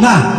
Nah.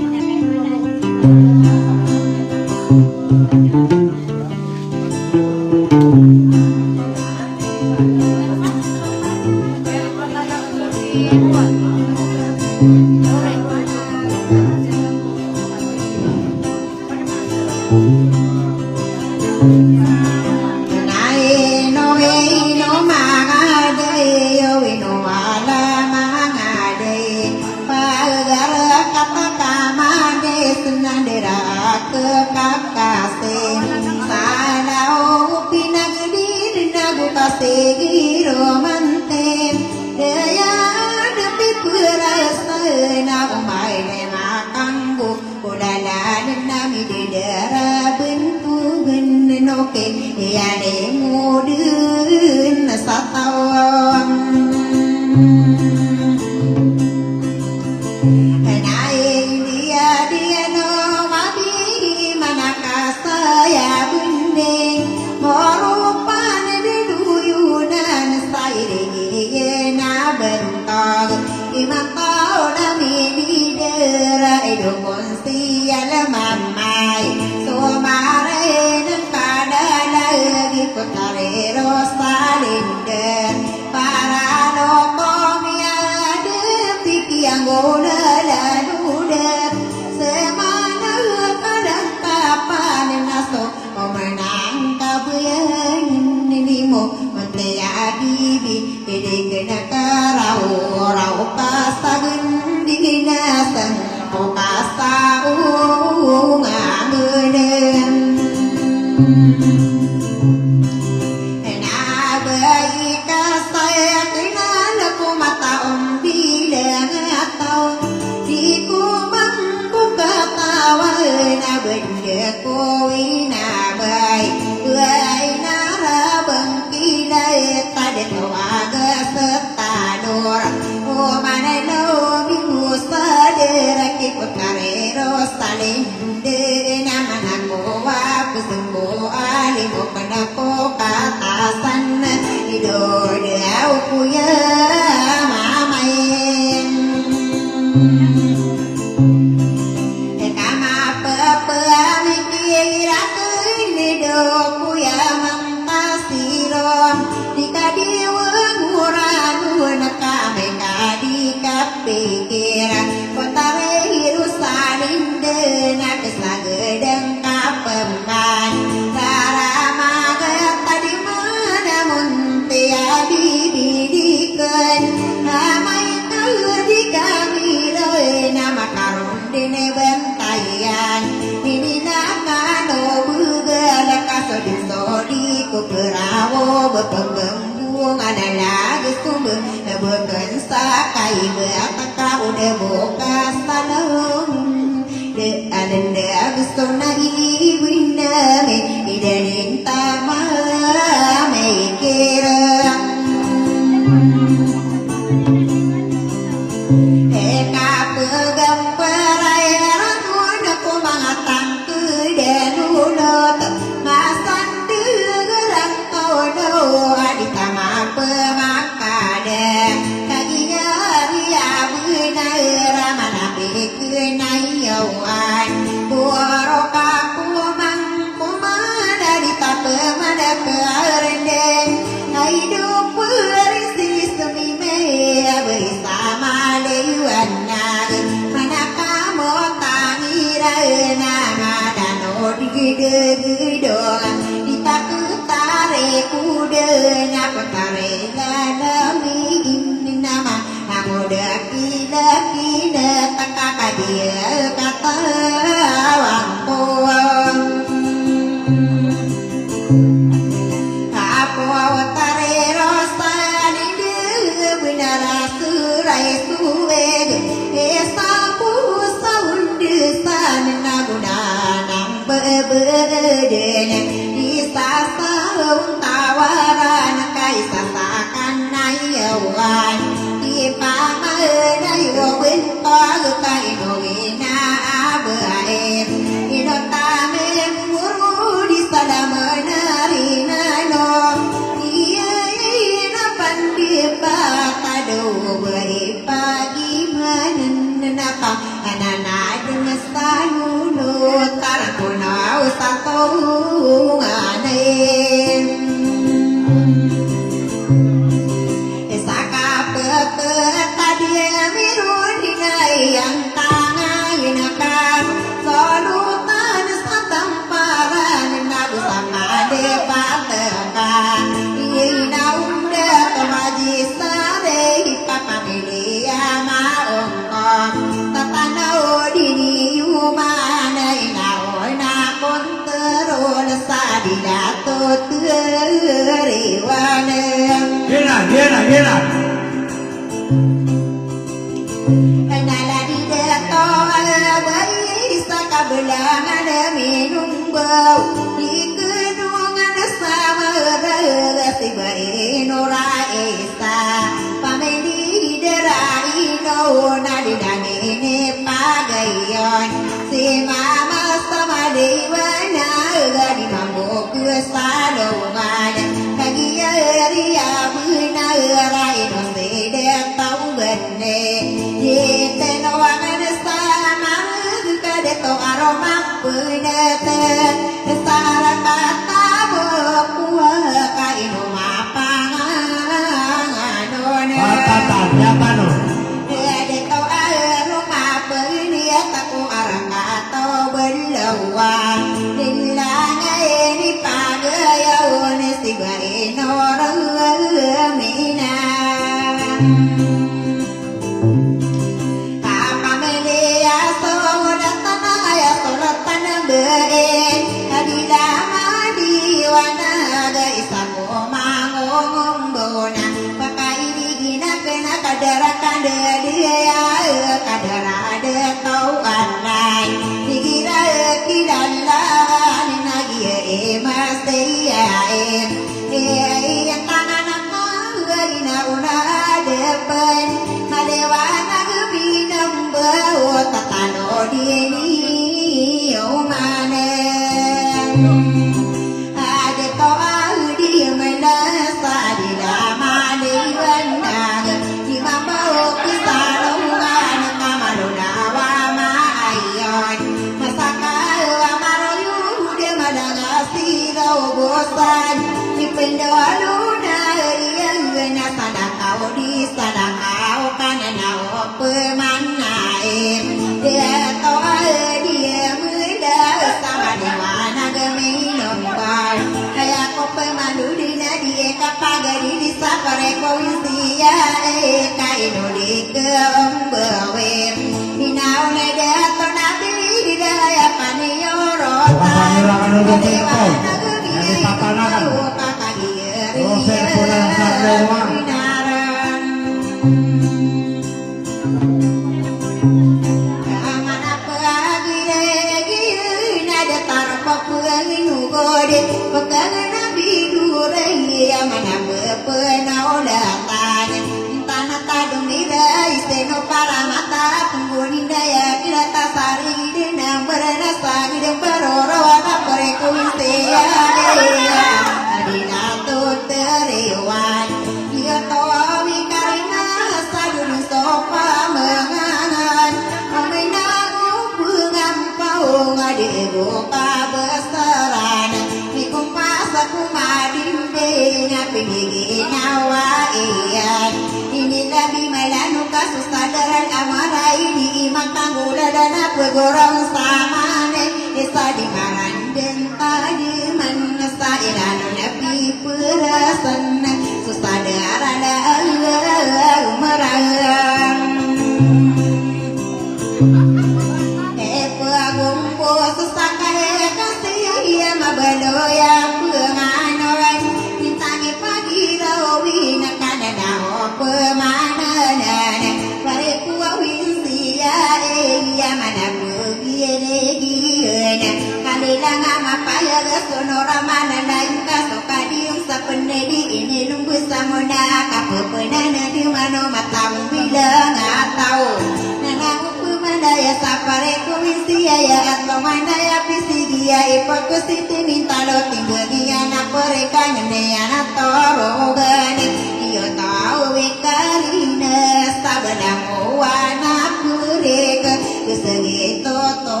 Segitu tuh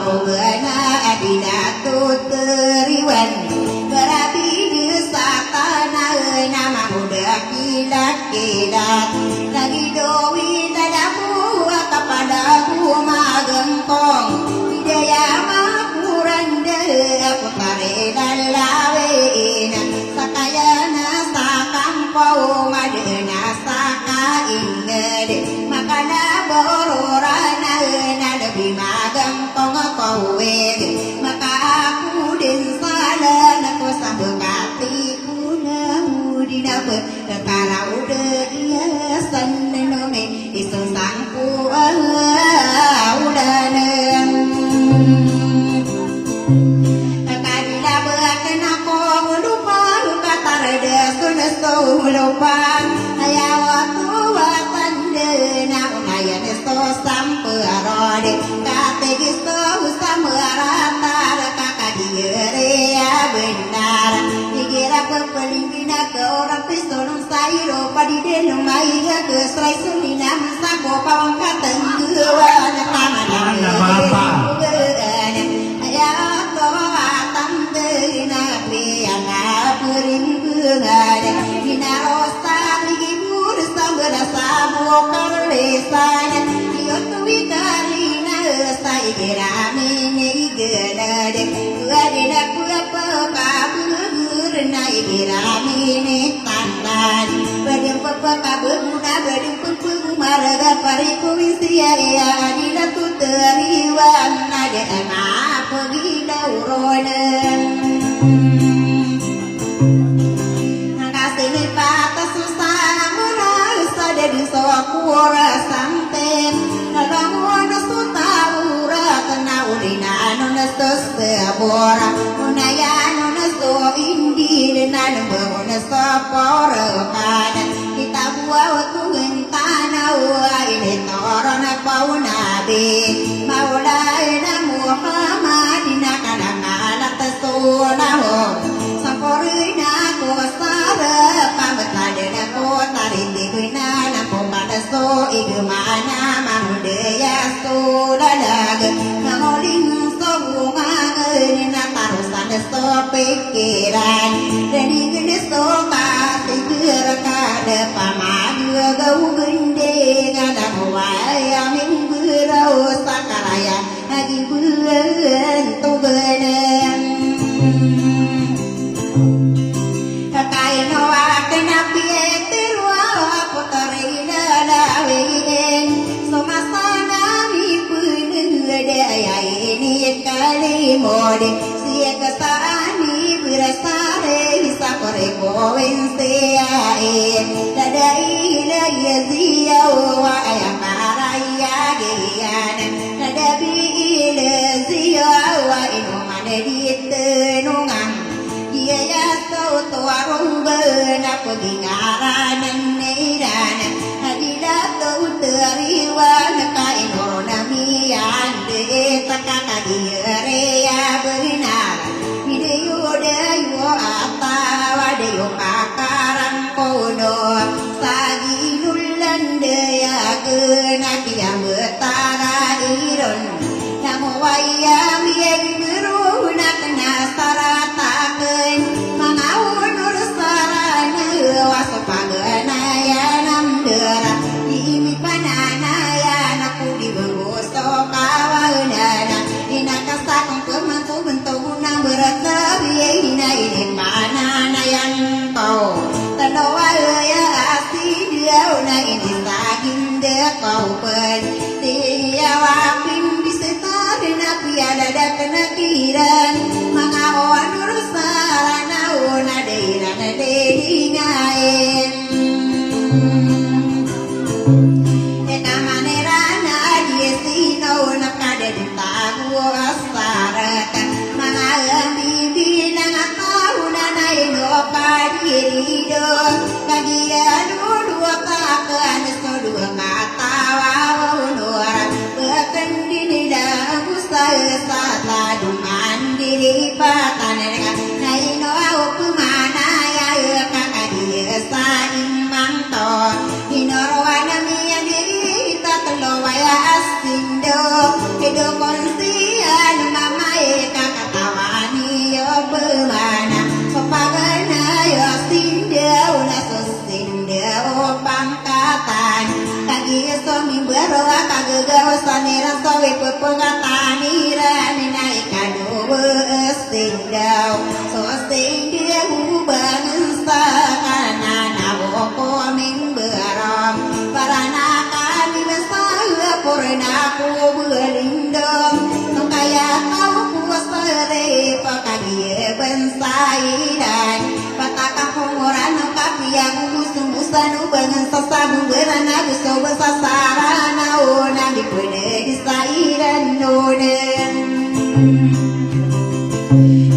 beuna adina tuteriwan berabi desatana nama budak kilat-kilat lagi dowi dadamu kepada magempong hidaya mapuranda aku karedan lawena sakayana sakampau madena sakainged makana bororana nadabi magempong kowe maka aku den salah aku sambekati kunamu dinapa kekara ude iya sanenome isu sangku udane kakadila bekena ko lupa kata reda sunesto lupa ayawa tuwa tandena unayan esto samperode kate gisto samarata kakadiere ya benar dikira pepelingina ke orang pistolong sayro padi delong mai ke serai sulina sako pawang kateng gewan tangan ya ko tante na piana peringkeun dina rosta ligi mur sambera sabo kalesanya ieu tuwi kalina sai gerame ni genade adina kula pakabur nai gerame ni tandan badem pakabur muda badem pupung marga pariku isia ya adina tuteriwan nade ana pergi dauronen kasih patas susah merasa dari sokura santen lamun sutaura kena ulina nunas sebora unaya nunas indi dan nunas sapora kana kita buat tungentana wa ini torona pauna be maulana muhammadina kana ngala tasuna ho saporina ko sara pamatadena ko tarindi kuina na ko padaso igmana mahudaya so lalag ngamoling so bunga na tarusan so pikiran deni gede so kasih gerakada pamadu gau gende ngada waya minggu sakaraya lagi bulan tu benem kaino akena piete ruah potarina lawen somasana mi punede ayai kali mode sia kesani berasare hisapore kowen seae dadai la yazia wa ayakaraya giana nadabi ila zia wa inu maneditenungan dia ya tau tuarung bena pergi ngaranan neirana hadila tau teriwan kaino namian de takaka dia rea benar video deyo atawa deyo pakaran kono sagi nulan deya kena kia betara iron namo waya mieng beruna kena sarataken mangaun ursarana wasopagana ya namdera imi panana ya naku di bengoso kawanana inakasakong pemangku bentuna beratabi ina ini panana yang kau tanawa ya asih dia una ini sagin de kau pen dia wapin bisa tadena piala dak nakiran maka on ursarana una deirana dedingaen ekamanera dia sino una kada ditagu asaraka manga bibi nang tahu nana ino padirido kagia dua kakan dua mata wawunura bekendini dah usai saat mandiri patanega naino aku mana ya kakak dia saing manto inorwana miya diri tak kelowaya asindo hidup konsian pengatani rani naik kado sindau so sindia hubangan sakana nabo min beram parana kami besar purna ku berlindung kaya kau puasare pakagie bensai dan pataka pengoran kami yang musuh-musuh bangan sasabu berana buso besasarana ona dipede disairan nonen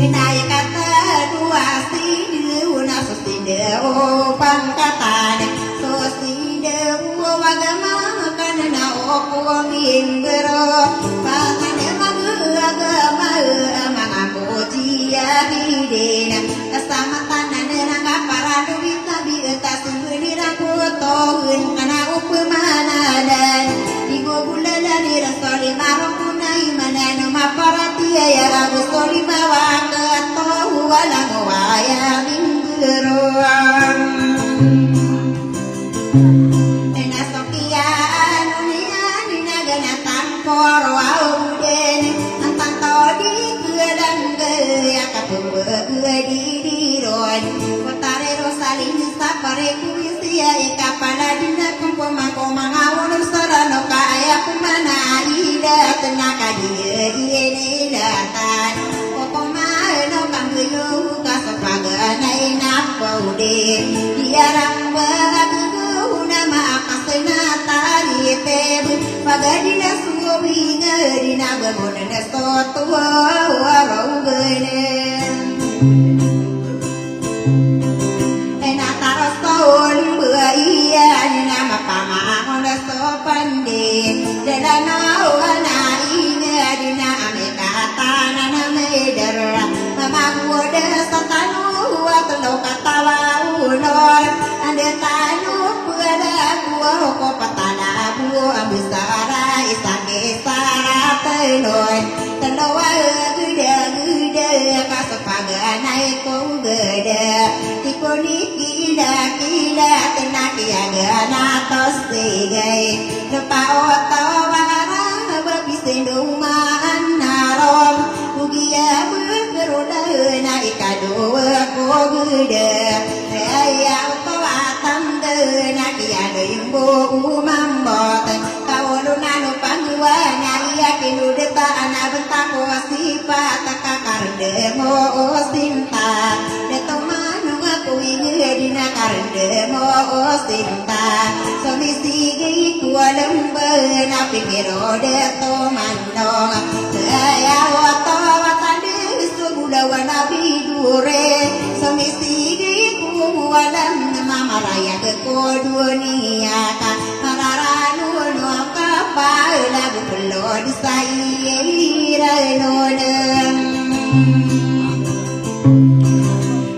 enai kata dua sini una sosinde o pangkatan sosinde o wagama kanana o minggero pangane agama mangaku dia bidena kesamatan nanga para duita bieta sembunyi rakutohun kana upmana dan digo bulala ni rasoli marokuna imana no maparati ya rabu soli bawa ketohu wala waya minggero ena sokia dunia dina gana tampor wauden antan todi kedan ya kapumbe di ron kotare rosalin sapare kuisia kapala dina kumpo mangko mangawon sarano kaya kumana ida tenaka dia ini datan koko no kambuyo kasapaga nai napaude diarang bagu nama akasena tari tebu pagadina suwinga dina babona soto warogene nama pamahona sopande delana wana ine adina amekatana namedara mama woda satanu atlo katawa unor ande tanu puada kuo ko patana buo ambisara isange sara tenoi tenowa gude kasapaga naiko gude tikoni kila tenaki agana tosgai lepa oto warang babisendung manarom ugia bergeroda naikado ko gude ya oto atam de nakiado imbo umambot kawoluna no pangwa naya kinudeta anabentako sifat kakarde mo sinta detomanu aku ingin dina karde mo sinta somisigi kualembe na pikiro deto mandong saya wato watade subuda wana bidure somisigi kualam mama raya ke dunia ka mararanu no kapal lagu pelo disaira nonem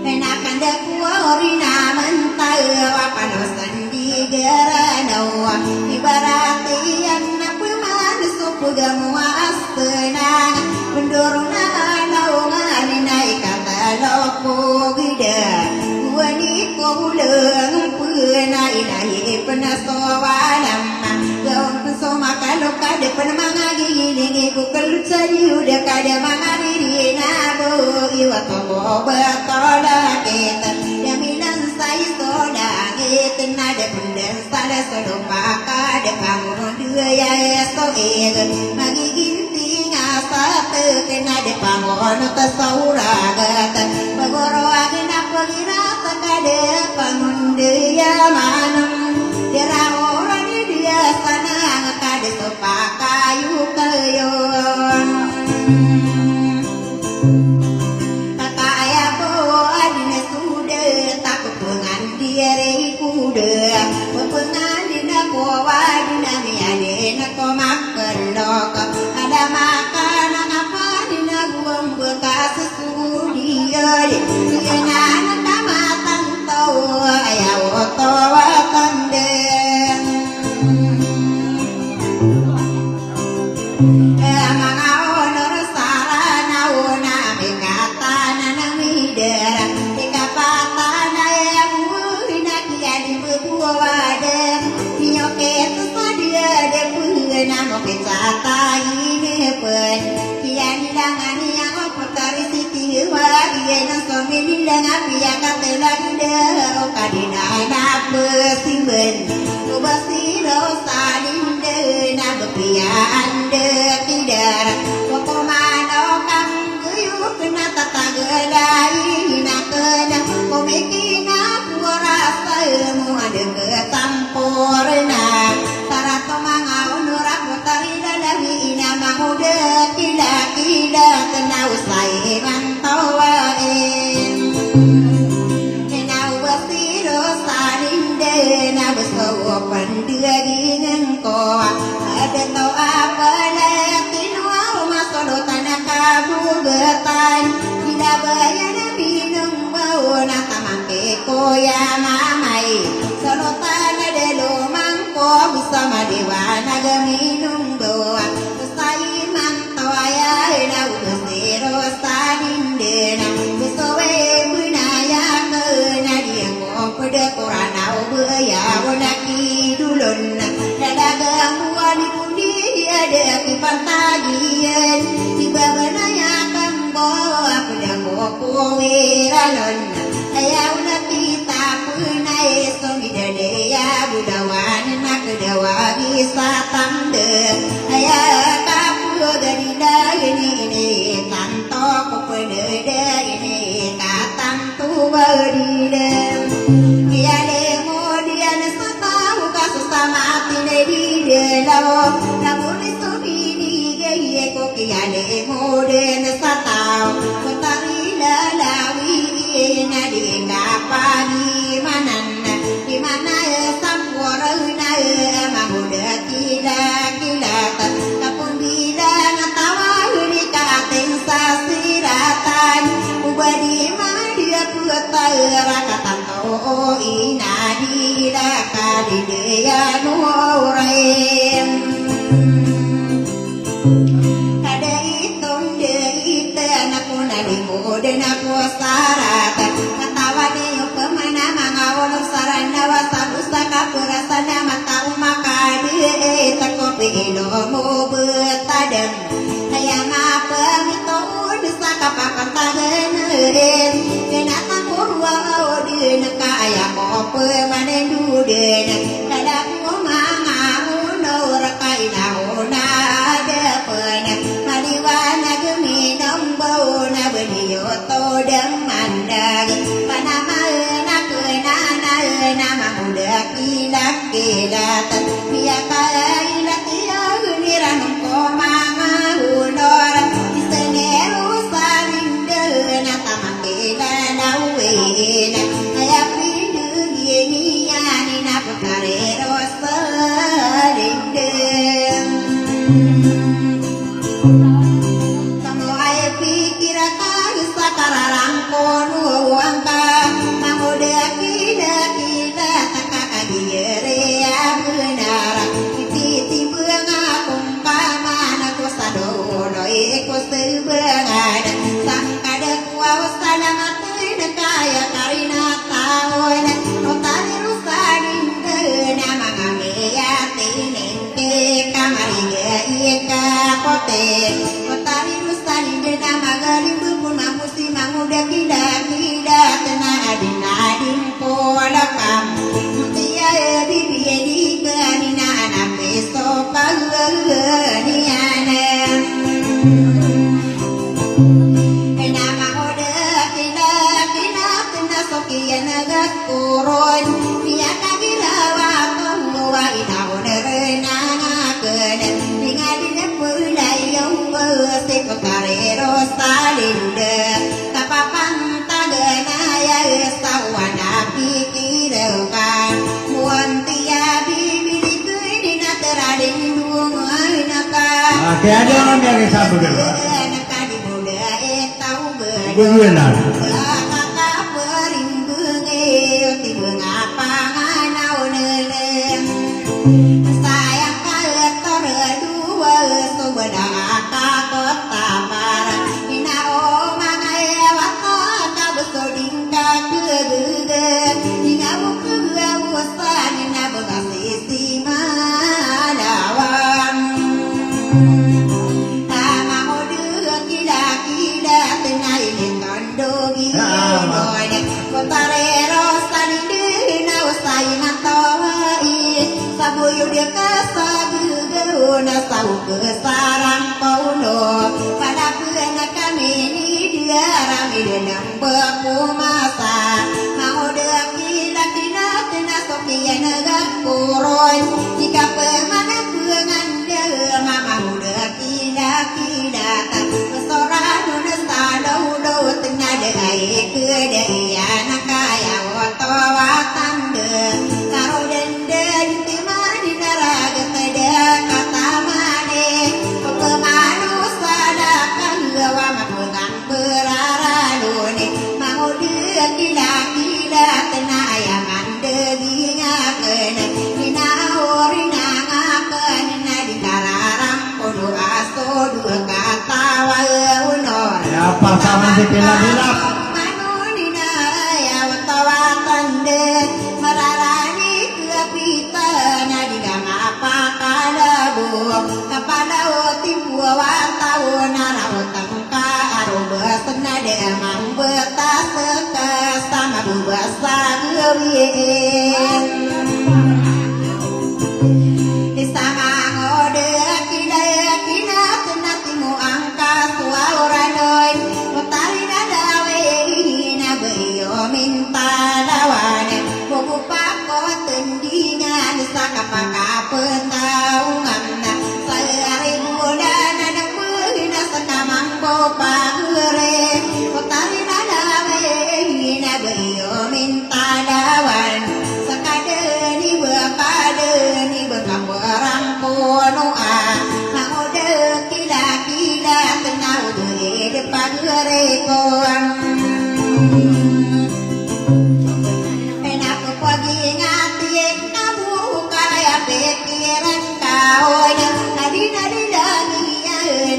enakan dak warina mentai wapanosan di geranawa ibarati anak manusia pugamu astena mendorona naungan naik kata loko gida wani ko ulang puna ilahi penasawanam gaun pesoma kalau kada penmangagi ini bukal cari udah kada mangari nado iwato batola kita jaminan sai soda kita nada pendan sada sodopa kada kamu dua ya so magiging sate kena de pangon tasaura gata bagoro agena pagira takade pangun dia manam dera orang dia sana ngakade sopakayu kayon kakaya bo adine sude takut pengan diare kude pengan dina ko wadina miade na ko makelok ada makan apa dina guam bekas sudia dengan kamatan tau ayah oto watande mangaonor sarana una mekatana namidera dikapatana yang muhina kiadi bebuade nyoket sadia de puna mo pecata ini na somini lang piya katelang de o kadina na besimben o basiro salin de na bepiya ande tidar o komano kang guyuk na tatagalai na kena o mikina kurasa mu ada ketampur na tarato mangau nurak mutari lagi ina mahude kila kila tenau sai mantawain enau basiro sarinde na besawa pandiri ngko ada tau apa letinwa masolo tanaka bugetan bila bayana minum bau na tamake koya mamai solo tana de lo mangko bersama dewana gaminum doa sai mantawaya na ubesiro sadindena besowe bunaya kena dia ngopede korana ubaya wonaki dulun dadaga muani pundi ada kipantagian tiba benaya kambo apeda kowe ralon ayau nati tapunai somidade ya budawan nak dewa bisa tamde ayah kapu dari ini tanto kopede ini katang tu berdide dia kemudian setau kasus sama tine di dalam namun itu bini gaya kok dia kemudian setau kotari lalawi nadi kapani manan di mana sampura na mahuda kila kila kapun bilang tawa ni kating sasiratan ubadi madia puta rakatan to ina dira kadideya nuraim ada itong deite naku nalimu dan aku sarat katawa niyo pemana mangawal sarana wasabustaka perasana mata umakadi takopi ilomu betadem ayam apa mitun saka pakan tagenerin kenata kurwa odin kaya kope manen duden dadak mangamu nur kaina ona ada pena maliwana geminam bau na beniyo to demandang panama na kenana nama muda kila kila biya kaila tiya guniran ko mama unor iseneru salinde na tamakila na uena aya pindu gini yani na pakarero salinde kamu ay pikirakan sakararang kono angka mamuda kila kila takakagiyere ya benar titi bunga kumpama ko sadono ko sebengan sangkada kuau salamat kaya karina taon otari rusanin nama ngameya tinenge kamariga ika kote otari rusanin nama galimbu pun mamusi manguda kida kida tena adin adin polakam mutia bibi di kanina anak besok pageniana nama oda kida kida tena sokian agak kurun dia kagila waktu wa ina onerena kena tingadina pulai yang bersih karero salinde kapapang tagana ya sawana pikirkan muantia bibiri kudina terading dungai naka ada orang yang sabar dulu. naka di muda tahu Benar. kakak perimbunge tibung apa nganau nelen sayang kaletor dua subada kota para ina o mangai wata ka besoding ka kegege ina buku wasan ina begasisi malawan tama odu kila kila tenai leka kondo ginoy Kotarero salindina usay matawai Sabuyo dia kasaguguna sau kesarang pauno Pada pena kami ni dia rami denang berkumasa Mau dia kila-kila kena sokia negak kurun Jika pemana pengan dia mama muda kila-kila tak Kesoran udah salau-lau tengah dai kedaya nak kaya watawatan de Karo dende intimani naraga teda kata mane Pemanu sadakan gawa mapungang beraralune Mau dia kila-kila tengah ayaman deginga kena Nina orina ngaken nadi kararang kono aso dua kata waunor Ya pasangan di bilap-bilap. Manunina ya watawatan de mararani keapita nadi gama pakalabu kapala otimbu watau narawatang ka aroba senade amang betas sama bubasa gewien Sama ngode kina tenatimu angka suauranoy Mutari nadawe na beyo minta lawane Bubu pako tendingan sakapakapentaungan Sayari bulan anak buhina senamang bopa hure Mutari nadawe na beyo minta lawan Sakadeni bekadeni berkambarang kono Mau dek kila-kila tenau duri depan gerekon Enak pagi ngati kamu kaya pikiran kau Nadi-nadi lagi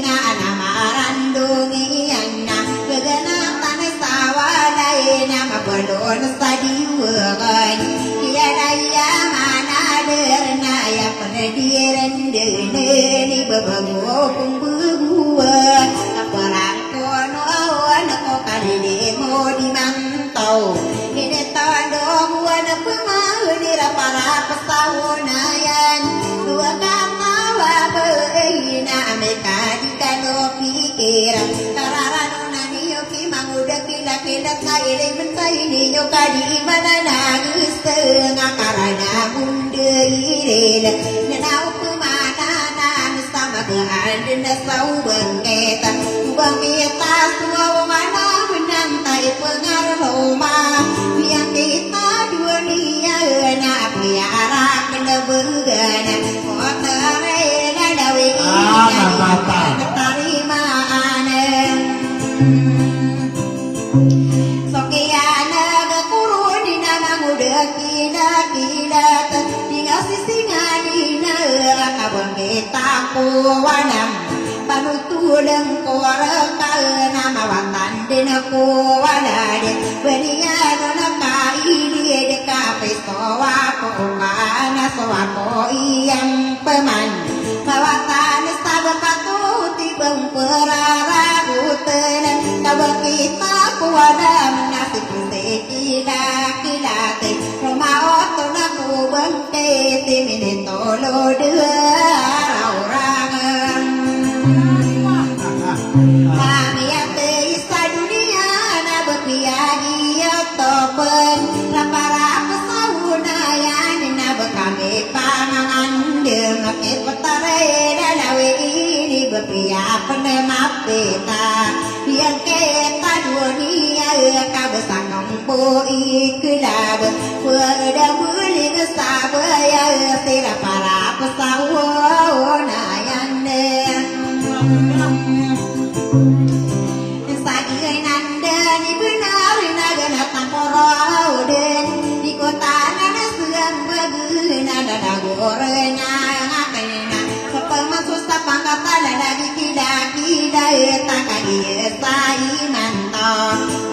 na namaran dungiana Kegenatan sawadai nama belon sadiwakan Tiada mana derna ya penediran dene ni bebangu pembegua Kaperang kono awan ko kademo di mantau Ini tondo buana pemau di para pesawunayan Dua kata wabeina Amerika di kano pikiran Kararano yoki manguda kila-kila kaile mentaini yoka di mana nagis tengah karana bunda irela nenau kemana nan sama keadaan sau bengketa semua mana menantai pengaruh Roma yang kita dunia na piara kena bergana kota rela dawe terima aneh Sokiana gakuru di nama muda kila-kila Tinggal sisinganina kabang kita kuwanam Panutu dan kuwaraka nama watan dina kuwanade Beniano na kaili deka pesowa kuwana sowa ko iyang peman Mawatan sabapatu tibang peraragutan Kabang kita kuwadam nasi kila-kilate Romaoto na kubangke timinitolo raurangan Kami ate isa dunia na berpiadi otopen Rapara pesawunayan na berkami pangangan Demakit petare dalawe ini berpiapan mapeta Yang kita dunia kabesangong boi kelab Pada buli kesabaya Sira para pesawunayan Sagihay nandan ibenar naganatang poroden Di kota na sugang baguna Dadagorena ngakena Sepemasus tapang katala Lagi kila-kila Takadiya saimanto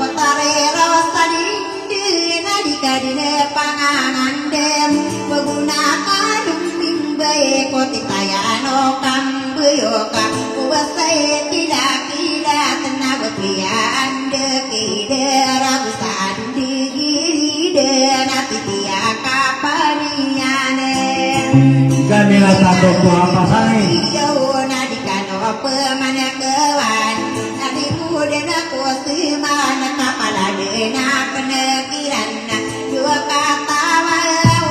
Kotarero salindi Nadikadine pangangandem Menggunakan dumbing Kotitayano kambuyoka Kubasay kila-kila Tenabot liande kide rabu sadu diri de nati dia kapaniane Ganila satu apa sani? Jona di kano pemana kewan nadi muda naku semana kapala dena penekiran dua kata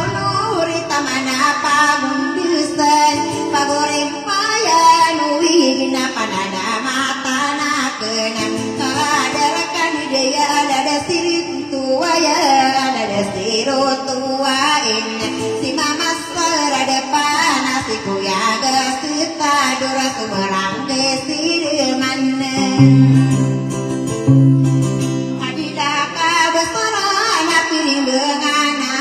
unuri tamana pamundusan pagorim paya nui gina panada mata nakena kadarakan dia ada sirit tua ya ada sirut tuain si mama serada panas si kuyaga sita dura sumerang ke sirmana adilaka besarana piring bengana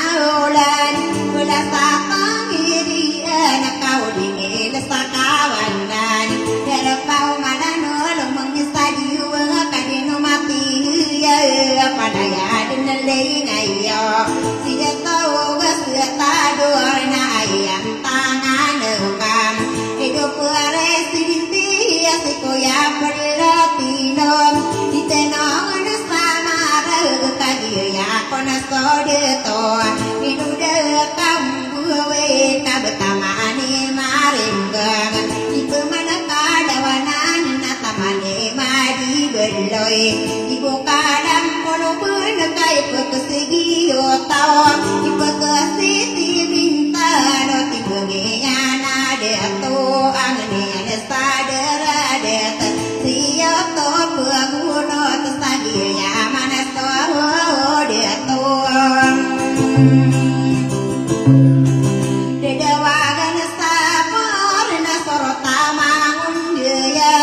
ulan belas sapang iri anak kau dingin sakawanan dari kau mana nolong mengisadi kadino mati ya pada ya denelei ngayo si tahu beseta dorna ayam tangan engkam hidup residenti si koya perlatinom ditenong sama regu kagi ya kona sode to hidu de kambuwe kabetamani maringgang ibu mana kadawanan natamane madi berloi ibu kadang kono benekai pekesegi otao ibu kesiti minta roti bengenya nade to angne ane sadara de siap to penguno tesagi ya mana to de to dedawagan sapor na sorota mangun dia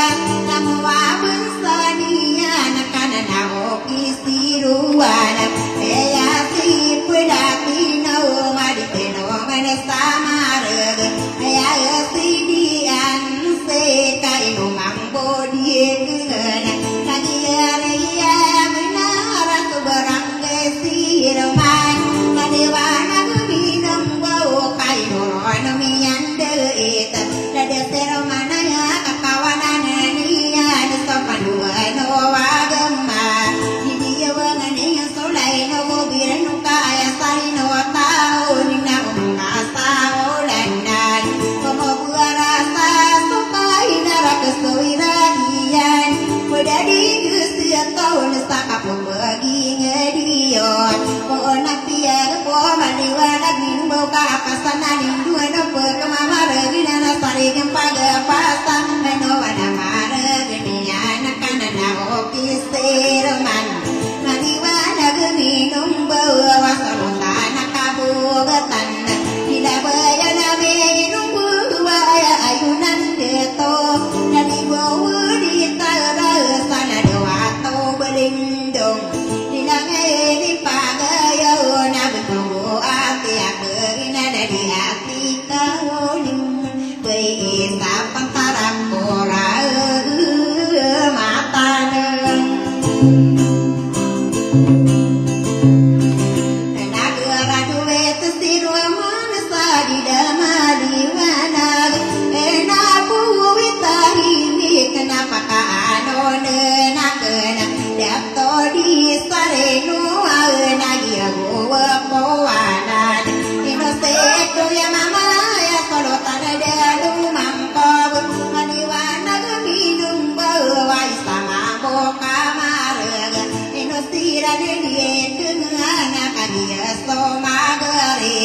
namu wabun sania nakana na oki siruana ya si pedati no madite no mane samareg ya si dian se kai no mambo die kena kagiare ya menara tu barangge sirman kadewana minum bau kai no no miande eta dade sermana ya kakawanan niya sopan dua no wagama dia wangane solai no biran no kaya sari no tau nina umasa olanan como buarasa sukai narak soiranian pedadi gusti tahun sakapun bagi ngedion pona piar po maniwana nimbo ka pasanan dua no perkamara gina sari kempaga pasan no wana mara genia nakana oki serman maniwana geminum bawa salutana kabugatan bila bayana minum buaya ayunan deto nadi bawa di tara sana dewa to belindung dilangai di pagaya na betubu ati akerina dari ati kauling bei sapang tarang kora matanem nagara duwe tesiru manasa di damali wanag enabu witahini kenapa kaanone nakena dapto di sarenu nagia gowa powanan inoseto ya mama ya solo tanada lumangkab maniwana minum bawa sama boka marga inosira dia dengan kagia somagare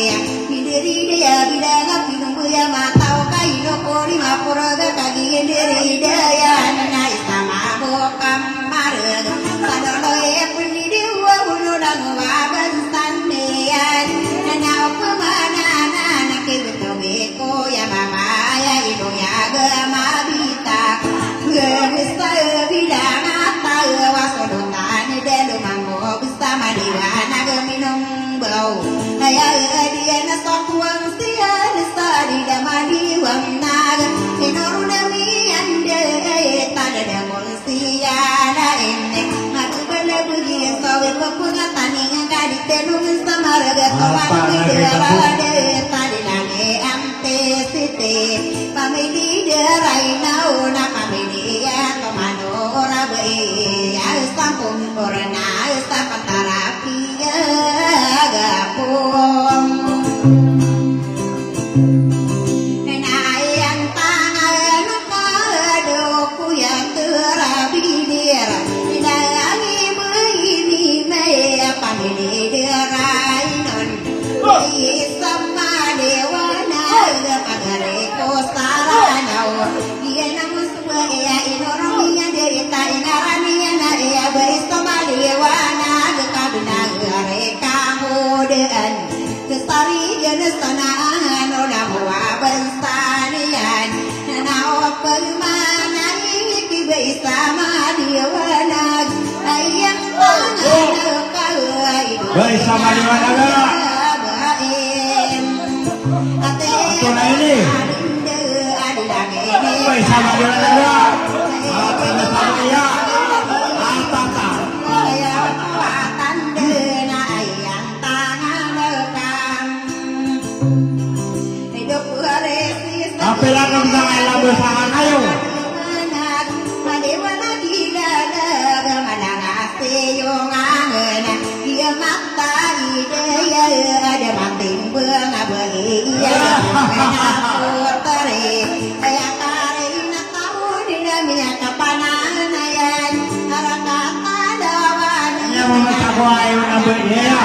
bideri dia bidaga minum ya matau kaino kori mapuraga kagia diri dia nai sama boka marga sadolo e pundi dewa unodang waban sandean nanau pemana nana kebeto beko ya mama ya ido ya gama bita bisa bidang ata wasodotan delu mango bisa madiwana geminum bau aya dia na sokuang sia sadi damani wamnag inoruna mi ande tada monsia na enne matubale bugi sawe kokuna tani ngadi tenung samaraga kawan de tadi nane amte site pamili de raina ona pamili ya tomano rabe ya sampung Corona sa patarapia gapong Nayang tangan kado kuya terabidir Ilangi ini maya pamilidirai non Sama dewana pagare ko saranau Dia nang suaya inoromia derita inarania na ia berisama dewana dekabina gare kamu dean Kesari jenis tanah nona buah bensanian Nana permana ini bersama dewana Ayang tangan kawai Bersama dewana gak? Aku na ini Bersama dewana gak? Tanda sama ya Atata Tapi lah kau jangan lalu sangat ayo ada mating bunga beria putri kayak karina tahun dinamia kapanayan harakata dawan Yang memecah kuah ayo ngambil dia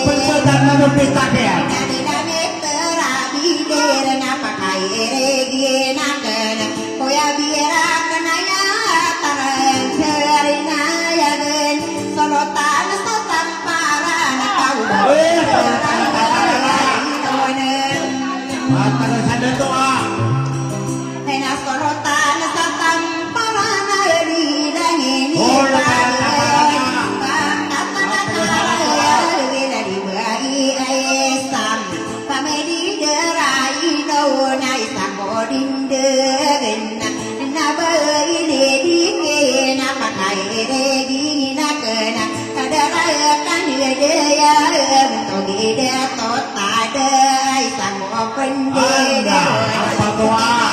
Pencetan ngambil pita dia Mata sada doa apa doa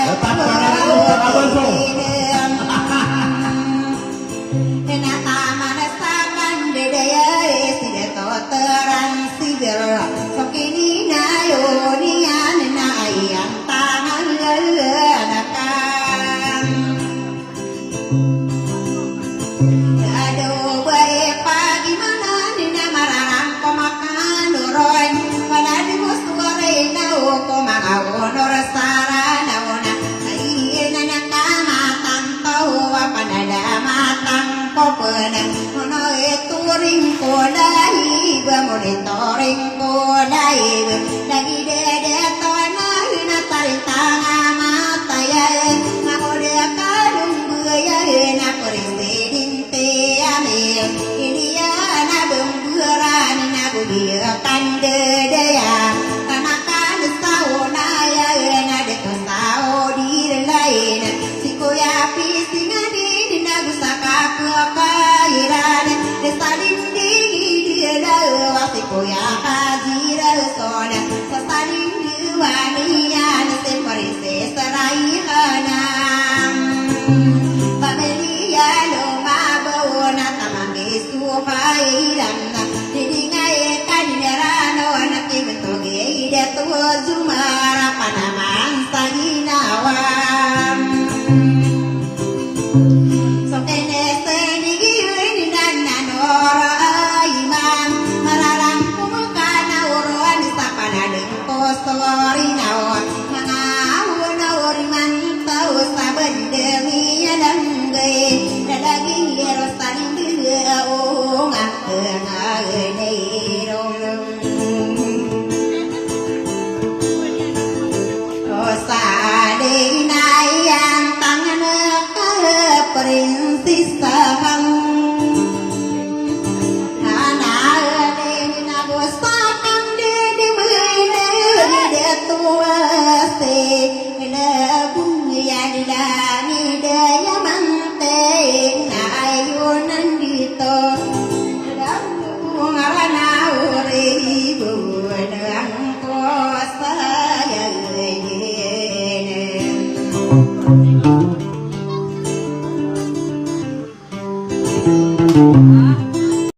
tetap jangan lupa abang monitoring ko live lagi dede tona na tarintanga matayan ngode kadung buaya na presidin te ame inia na bemburan na budia kande daya kanakan sauna ya na de sao di lain sikoya pisingani na gusaka ko kairan de salin Kuya